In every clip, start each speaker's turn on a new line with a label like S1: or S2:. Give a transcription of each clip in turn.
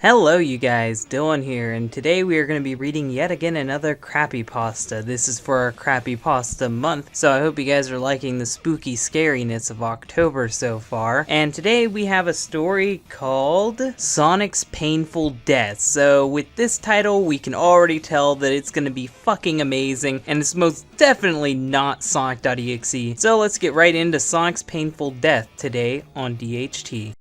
S1: Hello you guys, Dylan here, and today we are going to be reading yet again another Crappypasta. This is for our Crappypasta month, so I hope you guys are liking the spooky scariness of October so far. And today we have a story called Sonic's Painful Death. So with this title, we can already tell that it's going to be fucking amazing, and it's most definitely not Sonic.exe. So let's get right into Sonic's Painful Death today on DHT.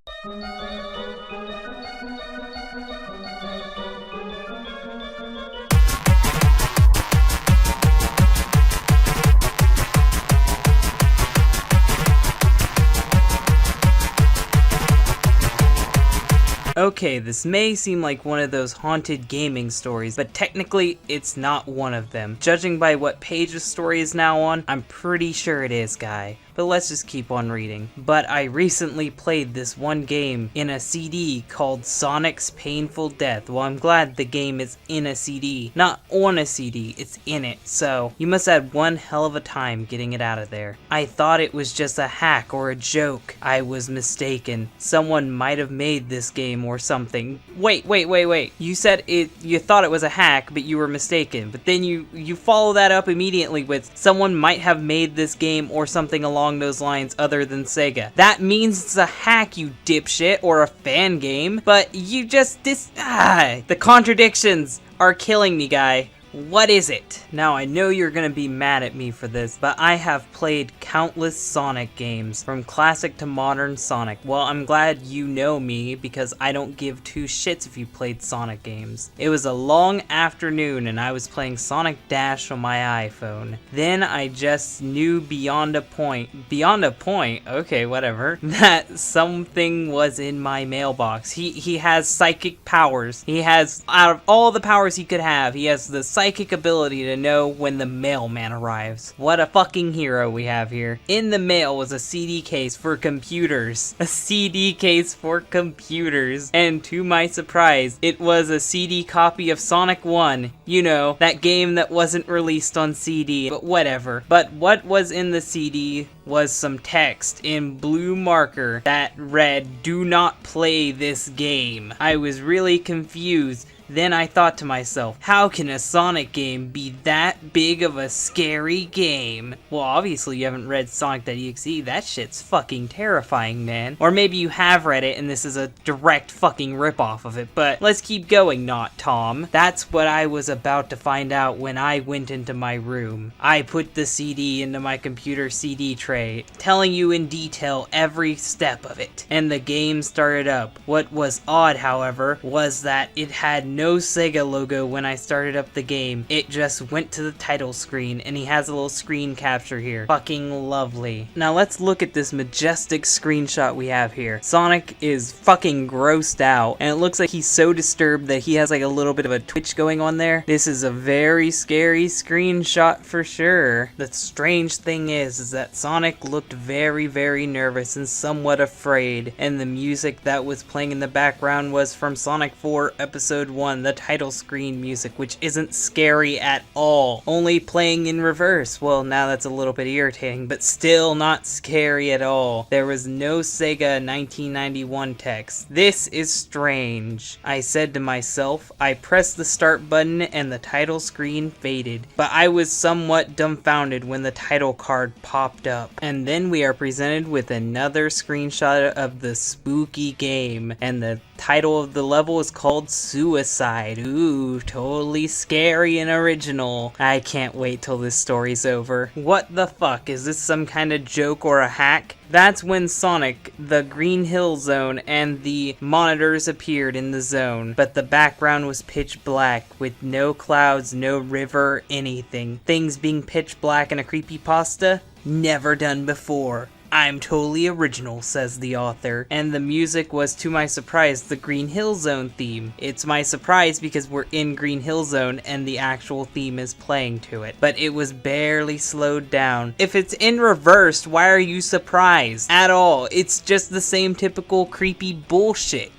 S1: Okay, this may seem like one of those haunted gaming stories, but technically it's not one of them. Judging by what page the story is now on, I'm pretty sure it is, guy. But let's just keep on reading. But I recently played this one game in a CD called Sonic's Painful Death. Well, I'm glad the game is in a CD. Not on a CD, it's in it. So, you must have had one hell of a time getting it out of there. I thought it was just a hack or a joke. I was mistaken. Someone might have made this game or something. Wait. You said you thought it was a hack, but you were mistaken. But then you follow that up immediately with someone might have made this game or something along those lines other than Sega. That means it's a hack, you dipshit, or a fan game, but you just the contradictions are killing me, guy. What is it? Now, I know you're gonna be mad at me for this, but I have played countless Sonic games, from classic to modern Sonic. Well, I'm glad you know me, because I don't give two shits if you played Sonic games. It was a long afternoon, and I was playing Sonic Dash on my iPhone. Then I just knew beyond a point, okay, whatever, that something was in my mailbox. He has psychic powers. He has, out of all the powers he could have, he has the psychic ability to know when the mailman arrives. What a fucking hero we have here. In the mail was a CD case for computers. A CD case for computers. And to my surprise, it was a CD copy of Sonic 1. You know, that game that wasn't released on CD, but whatever. But what was in the CD was some text in blue marker that read, "Do not play this game." I was really confused. Then I thought to myself, how can a Sonic game be that big of a scary game? Well, obviously you haven't read Sonic.exe, that shit's fucking terrifying, man. Or maybe you have read it and this is a direct fucking ripoff of it, but let's keep going, not Tom. That's what I was about to find out when I went into my room. I put the CD into my computer CD tray, telling you in detail every step of it, and the game started up. What was odd, however, was that it had no Sega logo when I started up the game. It just went to the title screen, and he has a little screen capture here. Fucking lovely. Now let's look at this majestic screenshot we have here. Sonic is fucking grossed out, and it looks like he's so disturbed that he has like a little bit of a twitch going on there. This is a very scary screenshot for sure. The strange thing is that Sonic looked very, very nervous and somewhat afraid, and the music that was playing in the background was from Sonic 4 Episode 1. The title screen music, which isn't scary at all, only playing in reverse. Well, now that's a little bit irritating, but still not scary at all. There was no Sega 1991 text. This is strange, I said to myself. I pressed the start button and the title screen faded, but I was somewhat dumbfounded when the title card popped up. And then we are presented with another screenshot of the spooky game, and the title of the level is called Suicide. Ooh, totally scary and original. I can't wait till this story's over. What the fuck? Is this some kind of joke or a hack? That's when Sonic, the Green Hill Zone, and the monitors appeared in the zone, but the background was pitch black, with no clouds, no river, anything. Things being pitch black in a creepypasta? Never done before. I'm totally original, says the author. And the music was, to my surprise, the Green Hill Zone theme. It's my surprise because we're in Green Hill Zone and the actual theme is playing to it. But it was barely slowed down. If it's in reversed, why are you surprised? At all. It's just the same typical creepy bullshit.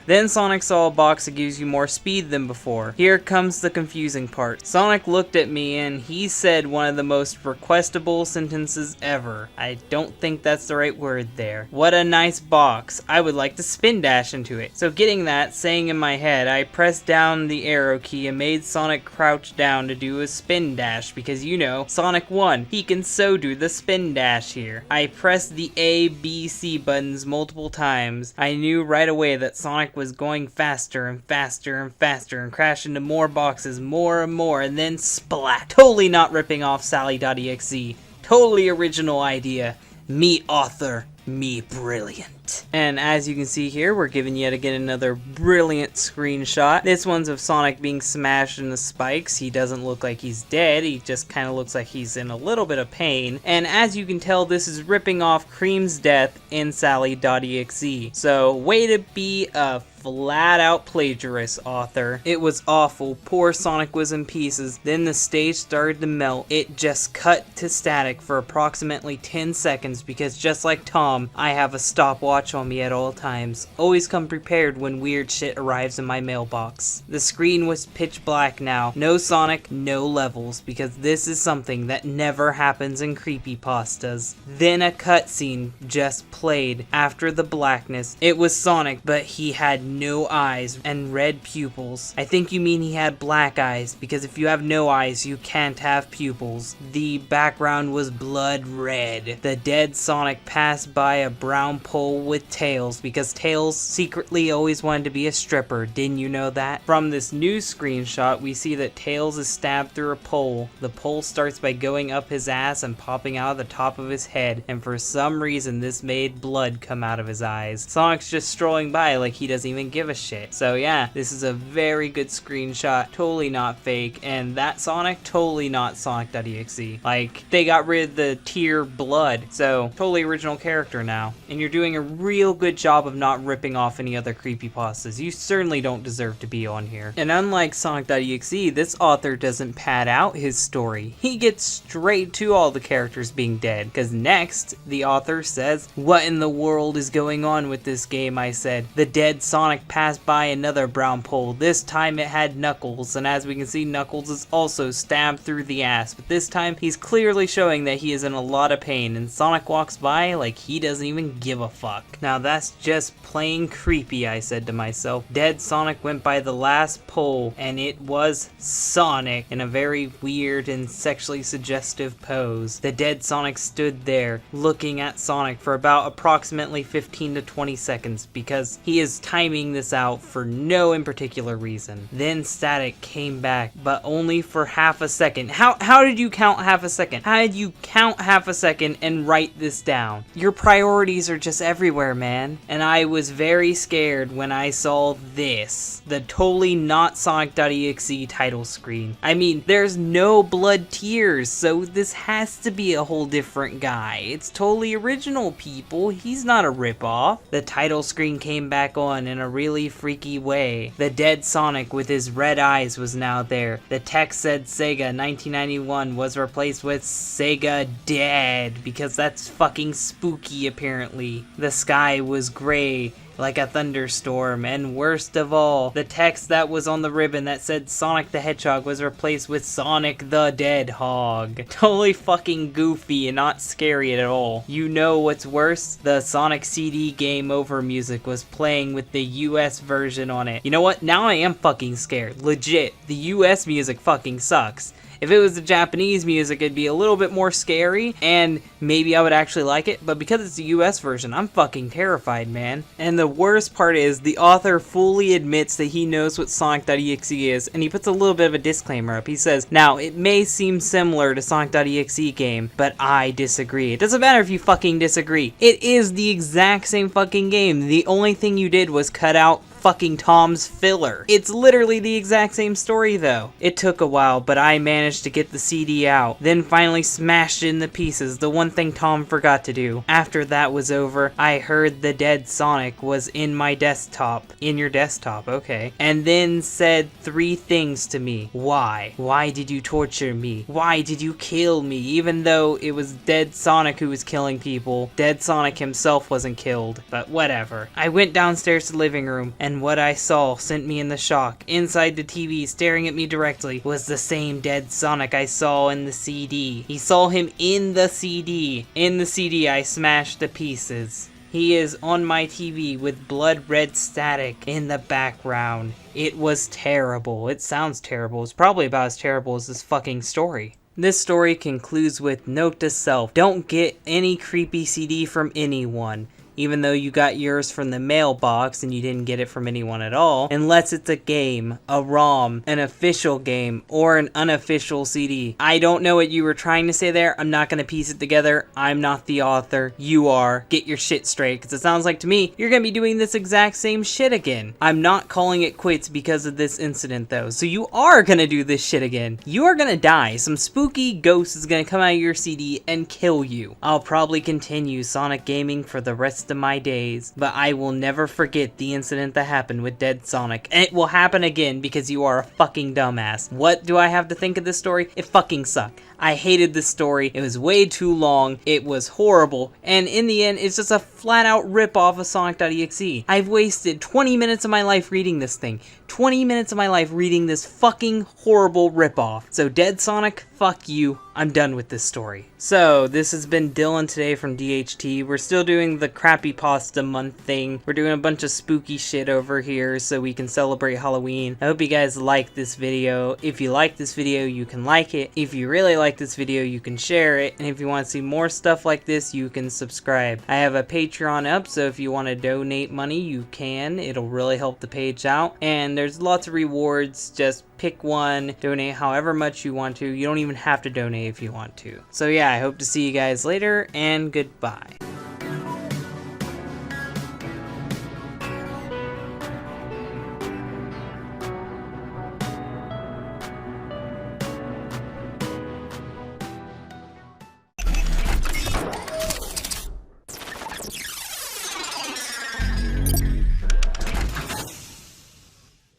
S1: Then Sonic saw a box that gives you more speed than before. Here comes the confusing part. Sonic looked at me and he said one of the most requestable sentences ever. I don't think that's the right word there. What a nice box. I would like to spin dash into it. So getting that, saying in my head, I pressed down the arrow key and made Sonic crouch down to do a spin dash because you know, Sonic won. He can so do the spin dash here. I pressed the A, B, C buttons multiple times. I knew right away that Sonic was going faster and faster and faster and crashed into more boxes more and more and then splat. Totally not ripping off Sally.exe. Totally original idea. Me author. Me brilliant. And as you can see here, we're giving yet again another brilliant screenshot. This one's of Sonic being smashed in the spikes. He doesn't look like he's dead. He just kind of looks like he's in a little bit of pain. And as you can tell, this is ripping off Cream's death in Sally.exe. So way to be a flat out plagiarist, author. It was awful. Poor Sonic was in pieces. Then the stage started to melt. It just cut to static for approximately 10 seconds because just like Tom, I have a stopwatch on me at all times. Always come prepared when weird shit arrives in my mailbox. The screen was pitch black now. No Sonic, no levels, because this is something that never happens in Creepypastas. Then a cutscene just played after the blackness. It was Sonic, but he had no eyes and red pupils. I think you mean he had black eyes, because if you have no eyes, you can't have pupils. The background was blood red. The dead Sonic passed by a brown pole with Tails, because Tails secretly always wanted to be a stripper. Didn't you know that? From this new screenshot, we see that Tails is stabbed through a pole. The pole starts by going up his ass and popping out of the top of his head, and for some reason this made blood come out of his eyes. Sonic's just strolling by like he doesn't even give a shit. So yeah, this is a very good screenshot, totally not fake, and that Sonic, totally not Sonic.exe. Like, they got rid of the tier blood, so totally original character now. And you're doing a real good job of not ripping off any other creepypastas. You certainly don't deserve to be on here. And unlike Sonic.exe, this author doesn't pad out his story. He gets straight to all the characters being dead, because next, the author says, "What in the world is going on with this game?" I said. The dead Sonic passed by another brown pole. This time it had Knuckles, and as we can see, Knuckles is also stabbed through the ass, but this time he's clearly showing that he is in a lot of pain, and Sonic walks by like he doesn't even give a fuck. Now that's just plain creepy, I said to myself. Dead Sonic went by the last pole, and it was Sonic in a very weird and sexually suggestive pose. The dead Sonic stood there looking at Sonic for about approximately 15 to 20 seconds because he is timing this out for no in particular reason. Then static came back, but only for half a second. How did you count half a second? How did you count half a second and write this down? Your priorities are just everywhere, man. And I was very scared when I saw this. The totally not Sonic.exe title screen. I mean, there's no blood tears, so this has to be a whole different guy. It's totally original, people. He's not a ripoff. The title screen came back on in a really freaky way. The dead Sonic with his red eyes was now there. The text said Sega 1991 was replaced with Sega Dead, because that's fucking spooky apparently. The sky was gray like a thunderstorm, and worst of all, the text that was on the ribbon that said Sonic the Hedgehog was replaced with Sonic the Dead Hog. Totally fucking goofy and not scary at all. You know what's worse? The Sonic CD Game Over music was playing with the US version on it. You know what? Now I am fucking scared. Legit. The US music fucking sucks. If it was the Japanese music, it'd be a little bit more scary, and maybe I would actually like it, but because it's the US version, I'm fucking terrified, man. And the worst part is, the author fully admits that he knows what Sonic.exe is, and he puts a little bit of a disclaimer up. He says, "Now, it may seem similar to Sonic.exe game, but I disagree." It doesn't matter if you fucking disagree. It is the exact same fucking game. The only thing you did was cut out fucking Tom's filler. It's literally the exact same story though. It took a while, but I managed to get the CD out, then finally smashed it into pieces, the one thing Tom forgot to do. After that was over, I heard the dead Sonic was in my desktop. In your desktop, okay. And then said 3 things to me. Why? Why did you torture me? Why did you kill me? Even though it was dead Sonic who was killing people, dead Sonic himself wasn't killed, but whatever. I went downstairs to the living room, and And what I saw sent me in the shock. Inside the TV, staring at me directly, was the same dead Sonic I saw in the CD. He saw him in the CD. In the CD, I smashed to pieces. He is on my TV with blood red static in the background. It was terrible. It sounds terrible. It's probably about as terrible as this fucking story. This story concludes with note to self: don't get any creepy CD from anyone, even though you got yours from the mailbox and you didn't get it from anyone at all, unless it's a game, a ROM, an official game, or an unofficial CD. I don't know what you were trying to say there. I'm not going to piece it together. I'm not the author. You are. Get your shit straight, because it sounds like to me you're going to be doing this exact same shit again. I'm not calling it quits because of this incident though, so you are going to do this shit again. You are going to die. Some spooky ghost is going to come out of your CD and kill you. I'll probably continue Sonic gaming for the rest of my days, but I will never forget the incident that happened with Dead Sonic, and it will happen again because you are a fucking dumbass. What do I have to think of this story? It fucking sucked. I hated this story. It was way too long. It was horrible. And in the end, it's just a flat out rip off of Sonic.exe. I've wasted 20 minutes of my life reading this thing. 20 minutes of my life reading this fucking horrible rip off. So Dead Sonic, fuck you. I'm done with this story. So this has been Dylan today from DHT. We're still doing the Crappypasta month thing. We're doing a bunch of spooky shit over here so we can celebrate Halloween. I hope you guys like this video. If you like this video, you can like it. If you really like this video, you can share it. And if you want to see more stuff like this, you can subscribe. I have a Patreon up, so if you want to donate money, you can. It'll really help the page out. And there's lots of rewards. Just pick one, donate however much you want to. You don't even have to donate if you want to. So yeah, I hope to see you guys later, and goodbye.